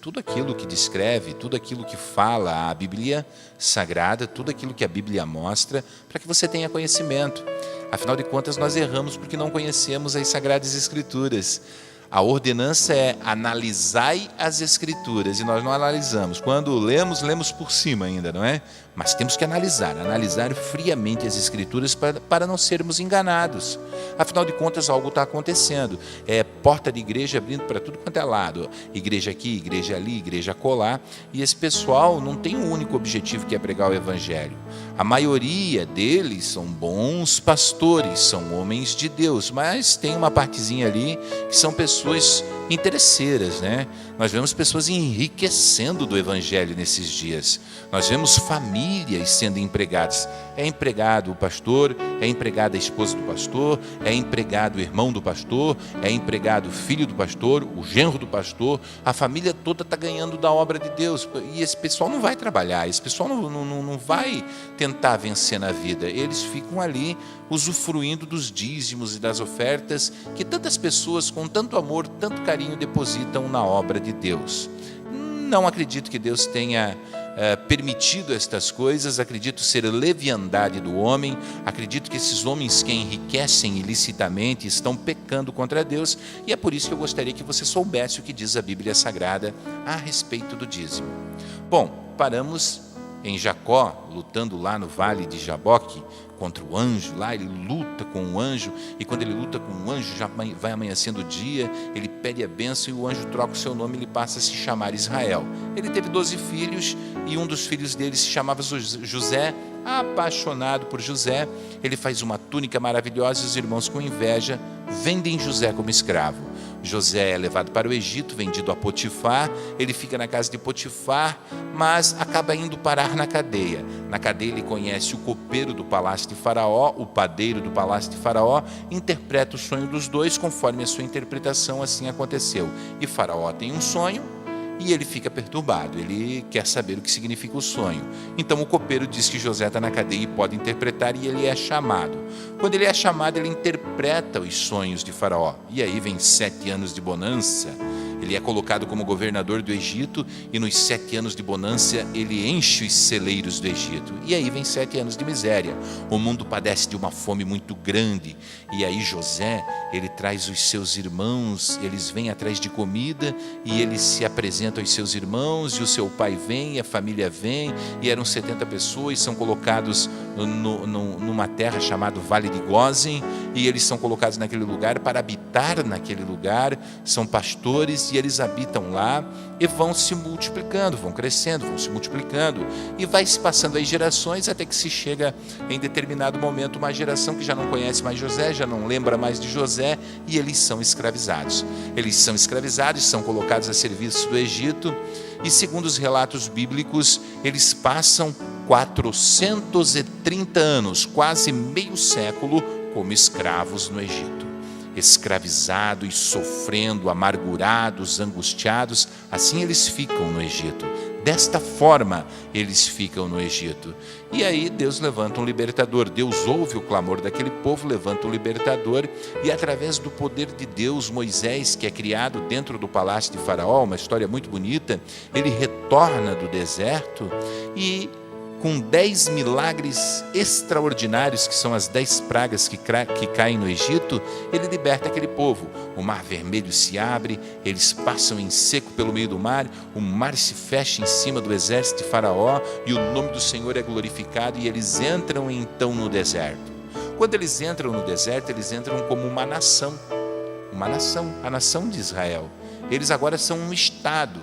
tudo aquilo que descreve, tudo aquilo que fala a Bíblia Sagrada, tudo aquilo que a Bíblia mostra, para que você tenha conhecimento. Afinal de contas, nós erramos porque não conhecemos as Sagradas Escrituras. A ordenança é analisai as Escrituras, e nós não analisamos. Quando lemos por cima ainda, não é? Mas temos que analisar friamente as Escrituras para não sermos enganados. Afinal de contas, algo está acontecendo. É porta de igreja abrindo para tudo quanto é lado. Igreja aqui, igreja ali, igreja acolá. E esse pessoal não tem um único objetivo, que é pregar o Evangelho. A maioria deles são bons pastores, são homens de Deus, mas tem uma partezinha ali que são pessoas interesseiras, né? Nós vemos pessoas enriquecendo do Evangelho nesses dias. Nós vemos famílias sendo empregadas. É empregado o pastor, é empregada a esposa do pastor, é empregado o irmão do pastor, é empregado o filho do pastor, o genro do pastor. A família toda está ganhando da obra de Deus. E esse pessoal não vai trabalhar, esse pessoal não vai tentar vencer na vida. Eles ficam ali usufruindo dos dízimos e das ofertas que tantas pessoas com tanto amor, tanto carinho depositam na obra de Deus. Não acredito que Deus tenha permitido estas coisas, acredito ser leviandade do homem, acredito que esses homens que enriquecem ilicitamente estão pecando contra Deus, e é por isso que eu gostaria que você soubesse o que diz a Bíblia Sagrada a respeito do dízimo. Bom, paramos em Jacó, lutando lá no vale de Jaboque, contra o anjo. Lá ele luta com o anjo, e quando ele luta com o anjo, já vai amanhecendo o dia, ele pede a bênção e o anjo troca o seu nome, ele passa a se chamar Israel. Ele teve 12 filhos, e um dos filhos dele se chamava José. Apaixonado por José, ele faz uma túnica maravilhosa, e os irmãos, com inveja, vendem José como escravo. José é levado para o Egito, vendido a Potifar. Ele fica na casa de Potifar, mas acaba indo parar na cadeia. Na cadeia ele conhece o copeiro do palácio de Faraó, o padeiro do palácio de Faraó, interpreta o sonho dos dois, conforme a sua interpretação, assim aconteceu. E Faraó tem um sonho, e ele fica perturbado, ele quer saber o que significa o sonho. Então o copeiro diz que José está na cadeia e pode interpretar, e ele é chamado. Quando ele é chamado, ele interpreta os sonhos de Faraó. E aí vem 7 anos de bonança. Ele é colocado como governador do Egito, e nos 7 anos de bonança ele enche os celeiros do Egito. E aí vem 7 anos de miséria. O mundo padece de uma fome muito grande. E aí José, ele traz os seus irmãos, eles vêm atrás de comida, e ele se apresenta aos seus irmãos, e o seu pai vem, a família vem, e eram 70 pessoas, são colocados numa terra chamada Vale de Gósen, e eles são colocados naquele lugar para habitar naquele lugar. São pastores, e eles habitam lá e vão se multiplicando, vão crescendo, vão se multiplicando, e vai se passando as gerações, até que se chega em determinado momento uma geração que já não conhece mais José, já não lembra mais de José, e eles são escravizados. Eles são escravizados, são colocados a serviço do Egito, e segundo os relatos bíblicos, eles passam 430 anos, quase meio século, como escravos no Egito. Escravizados, sofrendo, amargurados, angustiados, assim eles ficam no Egito. Desta forma eles ficam no Egito. E aí Deus levanta um libertador. Deus ouve o clamor daquele povo, levanta um libertador, e através do poder de Deus, Moisés, que é criado dentro do palácio de Faraó, uma história muito bonita, ele retorna do deserto, e com 10 milagres extraordinários, que são as 10 pragas que caem no Egito, ele liberta aquele povo. O mar vermelho se abre, eles passam em seco pelo meio do mar, o mar se fecha em cima do exército de Faraó, e o nome do Senhor é glorificado, e eles entram então no deserto. Quando eles entram no deserto, eles entram como uma nação, a nação de Israel. Eles agora são um Estado.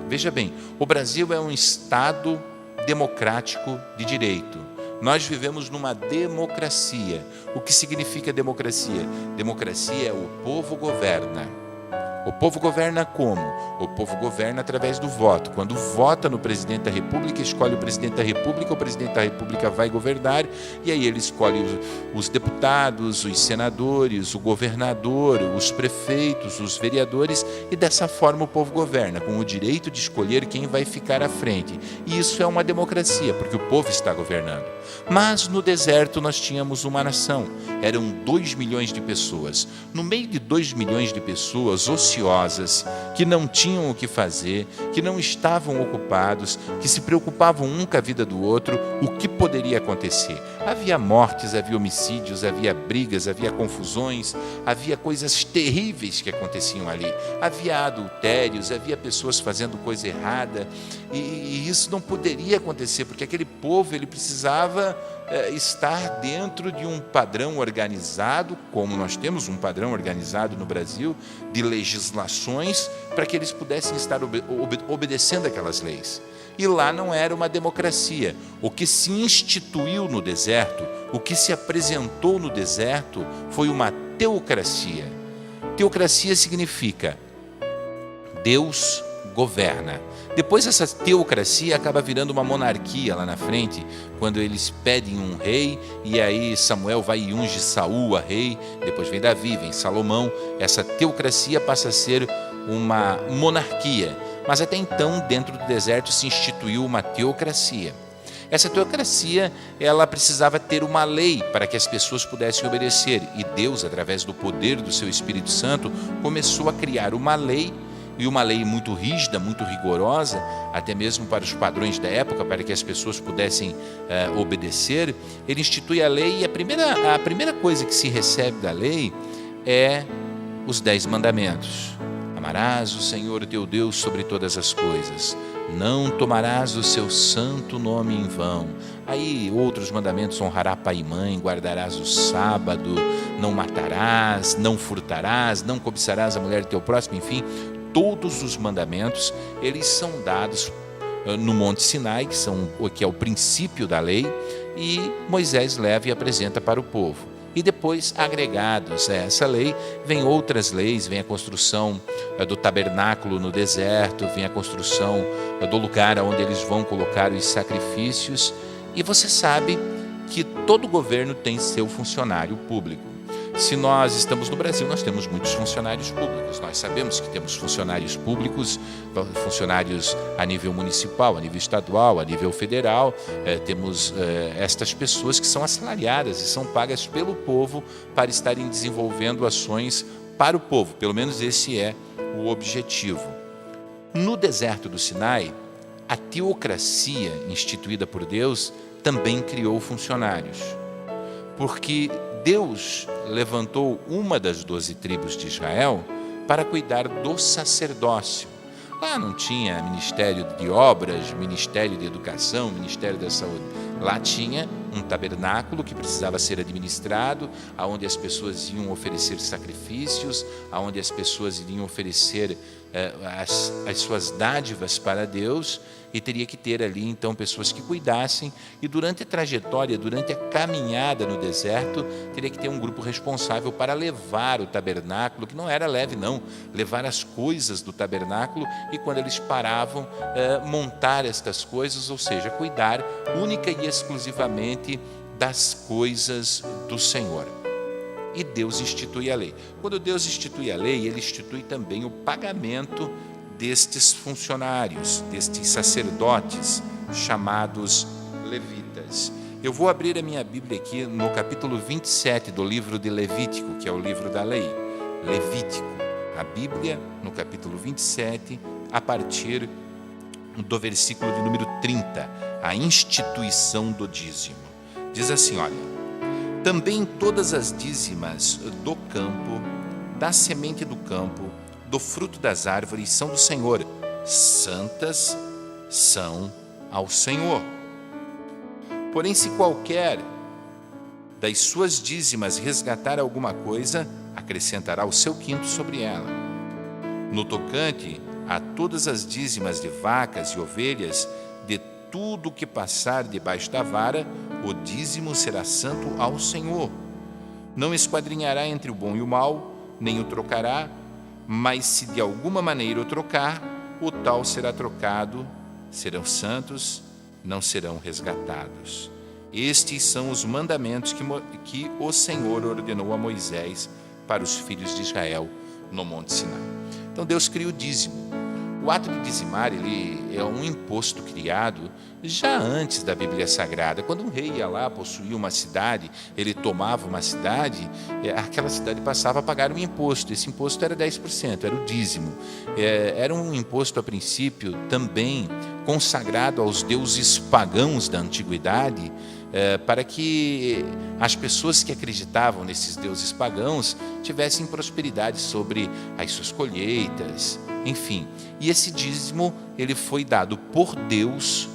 Veja bem, o Brasil é um Estado democrático de direito. Nós vivemos numa democracia. O que significa democracia? Democracia é o povo governa. O povo governa como? O povo governa através do voto. Quando vota no presidente da República, escolhe o presidente da República, o presidente da República vai governar, e aí ele escolhe os deputados, os senadores, o governador, os prefeitos, os vereadores, e dessa forma o povo governa, com o direito de escolher quem vai ficar à frente. E isso é uma democracia, porque o povo está governando. Mas no deserto nós tínhamos uma nação, eram 2 milhões de pessoas. No meio de 2 milhões de pessoas ociosas, que não tinham o que fazer, que não estavam ocupados, que se preocupavam um com a vida do outro, o que poderia acontecer? Havia mortes, havia homicídios, havia brigas, havia confusões, havia coisas terríveis que aconteciam ali. Havia adultérios, havia pessoas fazendo coisa errada, e isso não poderia acontecer, porque aquele povo ele precisava estar dentro de um padrão organizado, como nós temos um padrão organizado no Brasil, de legislações, para que eles pudessem estar obedecendo aquelas leis. E lá não era uma democracia. O que se instituiu no deserto, o que se apresentou no deserto, foi uma teocracia. Teocracia significa Deus governa. Depois essa teocracia acaba virando uma monarquia lá na frente, quando eles pedem um rei, e aí Samuel vai e unge Saul a rei, depois vem Davi, vem Salomão. Essa teocracia passa a ser uma monarquia, mas até então dentro do deserto se instituiu uma teocracia. Essa teocracia, ela precisava ter uma lei para que as pessoas pudessem obedecer, e Deus, através do poder do seu Espírito Santo, começou a criar uma lei, e uma lei muito rígida, muito rigorosa, até mesmo para os padrões da época, para que as pessoas pudessem obedecer. Ele institui a lei, e a primeira coisa que se recebe da lei é os 10 mandamentos. Amarás o Senhor teu Deus sobre todas as coisas, não tomarás o seu santo nome em vão. Aí outros mandamentos: honrará pai e mãe, guardarás o sábado, não matarás, não furtarás, não cobiçarás a mulher do teu próximo. Enfim, todos os mandamentos, eles são dados no Monte Sinai, que é o princípio da lei, e Moisés leva e apresenta para o povo. E depois, agregados a essa lei, vem outras leis, vem a construção do tabernáculo no deserto, vem a construção do lugar onde eles vão colocar os sacrifícios. E você sabe que todo governo tem seu funcionário público. Se nós estamos no Brasil, nós temos muitos funcionários públicos. Nós sabemos que temos funcionários públicos, funcionários a nível municipal, a nível estadual, a nível federal. Temos estas pessoas que são assalariadas e são pagas pelo povo para estarem desenvolvendo ações para o povo. Pelo menos esse é o objetivo. No deserto do Sinai, a teocracia instituída por Deus também criou funcionários, porque Deus levantou uma das 12 tribos de Israel para cuidar do sacerdócio. Lá não tinha ministério de obras, ministério de educação, ministério da saúde. Lá tinha um tabernáculo que precisava ser administrado, aonde as pessoas iam oferecer sacrifícios, aonde as pessoas iriam oferecer as suas dádivas para Deus, e teria que ter ali então pessoas que cuidassem, e durante a trajetória, durante a caminhada no deserto, teria que ter um grupo responsável para levar o tabernáculo, que não era leve não, levar as coisas do tabernáculo, e quando eles paravam, montar estas coisas, ou seja, cuidar única e exclusivamente das coisas do Senhor. E Deus institui a lei. Quando Deus institui a lei, Ele institui também o pagamento destes funcionários, destes sacerdotes, chamados levitas. Eu vou abrir a minha Bíblia aqui no capítulo 27 do livro de Levítico, que é o livro da lei. Levítico, a Bíblia, no capítulo 27, a partir do versículo de número 30, a instituição do dízimo. Diz assim, olha: também todas as dízimas do campo, da semente do campo, do fruto das árvores são do Senhor, santas são ao Senhor. Porém, se qualquer das suas dízimas resgatar alguma coisa, acrescentará o seu quinto sobre ela. No tocante a todas as dízimas de vacas e ovelhas, de tudo que passar debaixo da vara, o dízimo será santo ao Senhor. Não esquadrinhará entre o bom e o mal, nem o trocará, mas se de alguma maneira o trocar, o tal será trocado, serão santos, não serão resgatados. Estes são os mandamentos que o Senhor ordenou a Moisés para os filhos de Israel no Monte Sinai. Então Deus cria o dízimo. O ato de dizimar, ele é um imposto criado já antes da Bíblia Sagrada. Quando um rei ia lá, possuía uma cidade, ele tomava uma cidade, aquela cidade passava a pagar um imposto. Esse imposto era 10%, era o dízimo. Era um imposto, a princípio, também consagrado aos deuses pagãos da antiguidade, para que as pessoas que acreditavam nesses deuses pagãos tivessem prosperidade sobre as suas colheitas, enfim. E esse dízimo, ele foi dado por Deus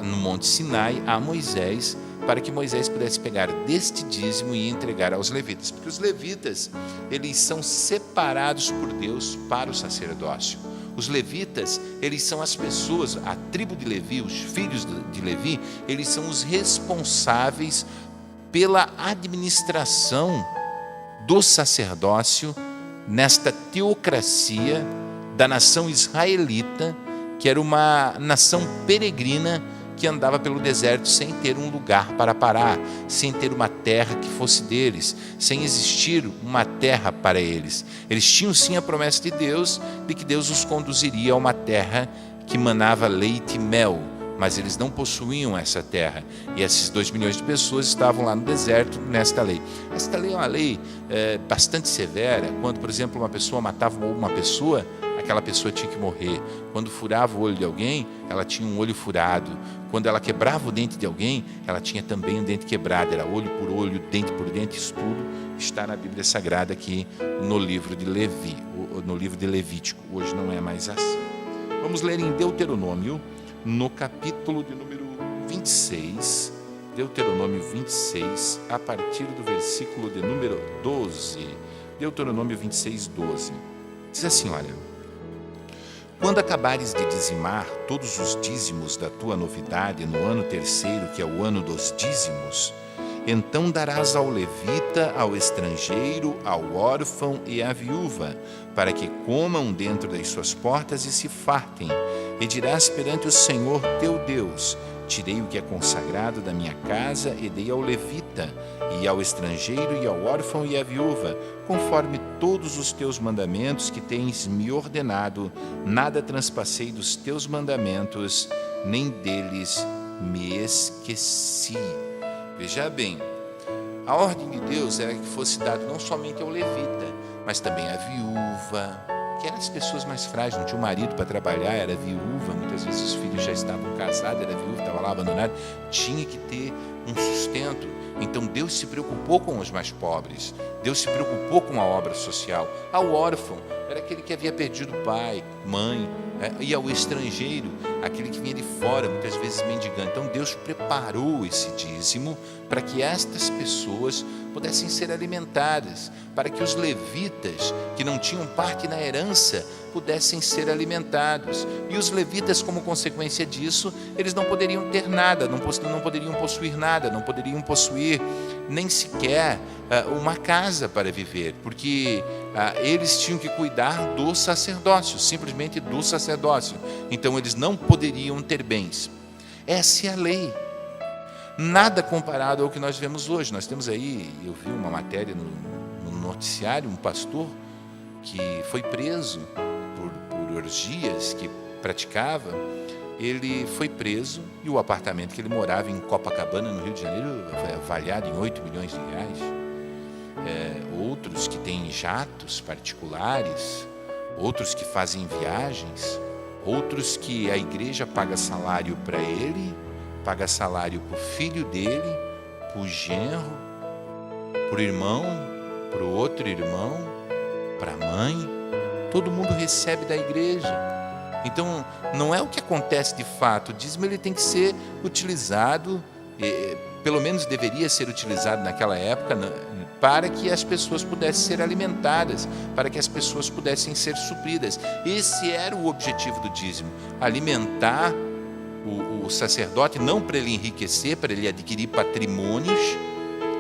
no Monte Sinai a Moisés, para que Moisés pudesse pegar deste dízimo e entregar aos levitas, porque os levitas, eles são separados por Deus para o sacerdócio. Os levitas, eles são as pessoas, a tribo de Levi, os filhos de Levi, eles são os responsáveis pela administração do sacerdócio nesta teocracia da nação israelita, que era uma nação peregrina que andava pelo deserto sem ter um lugar para parar, sem ter uma terra que fosse deles, sem existir uma terra para eles. Eles tinham sim a promessa de Deus, de que Deus os conduziria a uma terra que manava leite e mel, mas eles não possuíam essa terra. E esses 2 milhões de pessoas estavam lá no deserto nesta lei. Esta lei é uma lei bastante severa. Quando, por exemplo, uma pessoa matava uma pessoa, aquela pessoa tinha que morrer. Quando furava o olho de alguém, ela tinha um olho furado. Quando ela quebrava o dente de alguém, ela tinha também um dente quebrado. Era olho por olho, dente por dente. Isso tudo está na Bíblia Sagrada aqui no livro de Levi, no livro de Levítico. Hoje não é mais assim. Vamos ler em Deuteronômio, no capítulo de número 26, Deuteronômio 26, a partir do versículo de número 12. Deuteronômio 26, 12. Diz assim, olha: quando acabares de dizimar todos os dízimos da tua novidade no ano terceiro, que é o ano dos dízimos, então darás ao levita, ao estrangeiro, ao órfão e à viúva, para que comam dentro das suas portas e se fartem. E dirás perante o Senhor teu Deus: tirei o que é consagrado da minha casa e dei ao levita, e ao estrangeiro, e ao órfão e à viúva, conforme todos os teus mandamentos que tens me ordenado. Nada transpassei dos teus mandamentos, nem deles me esqueci. Veja bem, a ordem de Deus era que fosse dado não somente ao levita, mas também à viúva, que eram as pessoas mais frágeis, não tinha um marido para trabalhar, era viúva, muitas vezes os filhos já estavam casados, era viúva, estava lá abandonado, tinha que ter um sustento. Então Deus se preocupou com os mais pobres, Deus se preocupou com a obra social. Ao órfão, era aquele que havia perdido pai, mãe, e ao estrangeiro, aquele que vinha de fora, muitas vezes mendigando. Então Deus preparou esse dízimo para que estas pessoas pudessem ser alimentadas, para que os levitas, que não tinham parte na herança, pudessem ser alimentados. E os levitas, como consequência disso, eles não poderiam ter nada, não poderiam possuir nada, não poderiam possuir nem sequer uma casa para viver, porque eles tinham que cuidar do sacerdócio, simplesmente do sacerdócio. Então eles não poderiam ter bens. Essa é a lei. Nada comparado ao que nós vemos hoje. Nós temos aí, eu vi uma matéria no noticiário, um pastor que foi preso por orgias que praticava. Ele foi preso e o apartamento que ele morava em Copacabana, no Rio de Janeiro, foi avaliado em 8 milhões de reais. Outros que têm jatos particulares, outros que fazem viagens, outros que a igreja paga salário para ele, paga salário para o filho dele, para o genro, para o irmão, para o outro irmão, para a mãe. Todo mundo recebe da igreja. Então, não é o que acontece de fato. O dízimo ele tem que ser utilizado, pelo menos deveria ser utilizado naquela época, para que as pessoas pudessem ser alimentadas, para que as pessoas pudessem ser supridas. Esse era o objetivo do dízimo: alimentar o sacerdote, não para ele enriquecer, para ele adquirir patrimônios,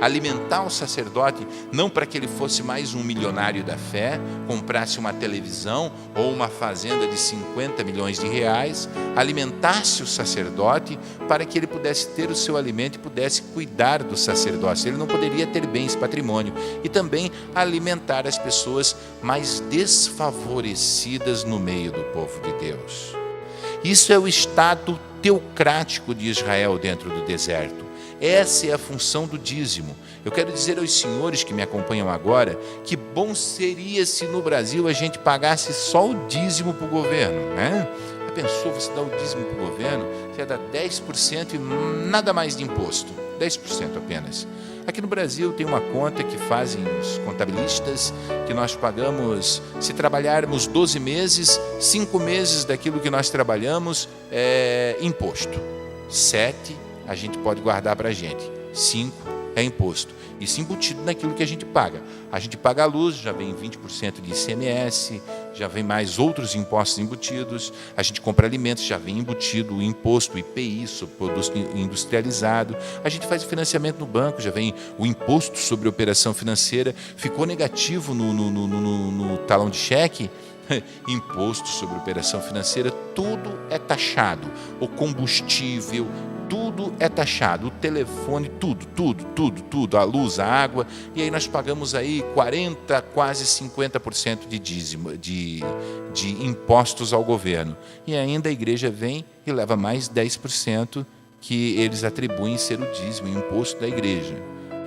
alimentar o sacerdote, não para que ele fosse mais um milionário da fé, comprasse uma televisão ou uma fazenda de 50 milhões de reais, alimentasse o sacerdote para que ele pudesse ter o seu alimento e pudesse cuidar do sacerdócio. Ele não poderia ter bens, patrimônio, e também alimentar as pessoas mais desfavorecidas no meio do povo de Deus. Isso é o estado teocrático de Israel dentro do deserto. Essa é a função do dízimo. Eu quero dizer aos senhores que me acompanham agora que bom seria se no Brasil a gente pagasse só o dízimo para o governo, né? Já pensou você dar o dízimo para o governo? Você ia dar 10% e nada mais de imposto, 10% apenas. Aqui no Brasil tem uma conta que fazem os contabilistas, que nós pagamos, se trabalharmos 12 meses, 5 meses daquilo que nós trabalhamos é imposto. 7 a gente pode guardar para a gente, 5 é imposto. Isso embutido naquilo que a gente paga. A gente paga a luz, já vem 20% de ICMS, já vem mais outros impostos embutidos. A gente compra alimentos, já vem embutido o imposto, o IPI, sobre produto industrializado. A gente faz financiamento no banco, já vem o imposto sobre operação financeira. Ficou negativo no talão de cheque, imposto sobre operação financeira, tudo é taxado. O combustível, tudo é taxado, o telefone, tudo, a luz, a água, e aí nós pagamos aí 40%, quase 50% de dízimo, de impostos ao governo. E ainda a igreja vem e leva mais 10% que eles atribuem ser o dízimo, o imposto da igreja.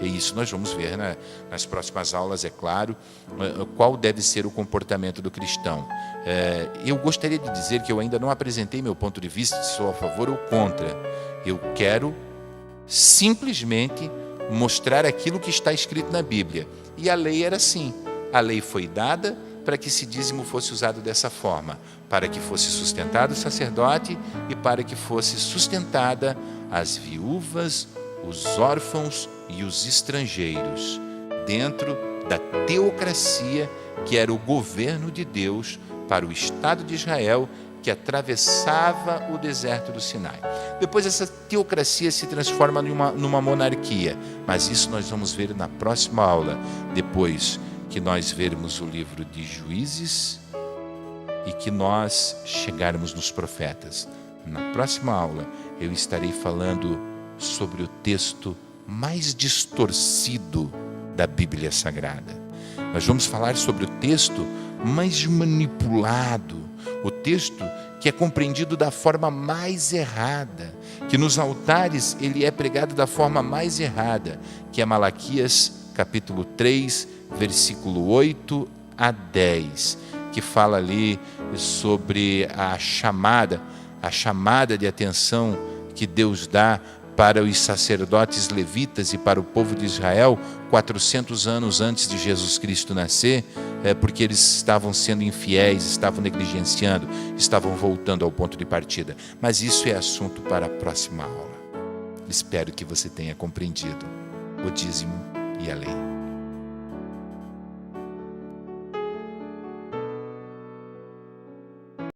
E isso nós vamos ver nas próximas aulas, é claro, qual deve ser o comportamento do cristão. Eu gostaria de dizer que eu ainda não apresentei meu ponto de vista, se sou a favor ou contra. Eu quero simplesmente mostrar aquilo que está escrito na Bíblia. E a lei era assim. A lei foi dada para que esse dízimo fosse usado dessa forma, para que fosse sustentado o sacerdote e para que fosse sustentada as viúvas, os órfãos e os estrangeiros, dentro da teocracia que era o governo de Deus para o Estado de Israel, que atravessava o deserto do Sinai. Depois essa teocracia se transforma numa monarquia, mas isso nós vamos ver na próxima aula, depois que nós vermos o livro de Juízes e que nós chegarmos nos profetas. Na próxima aula eu estarei falando sobre o texto mais distorcido da Bíblia Sagrada. Nós vamos falar sobre o texto mais manipulado, o texto que é compreendido da forma mais errada, que nos altares ele é pregado da forma mais errada, que é Malaquias capítulo 3, versículo 8 a 10, que fala ali sobre a chamada de atenção que Deus dá para os sacerdotes levitas e para o povo de Israel 400 anos antes de Jesus Cristo nascer, porque eles estavam sendo infiéis, estavam negligenciando, estavam voltando ao ponto de partida. Mas isso é assunto para a próxima aula. Espero que você tenha compreendido o dízimo e a lei.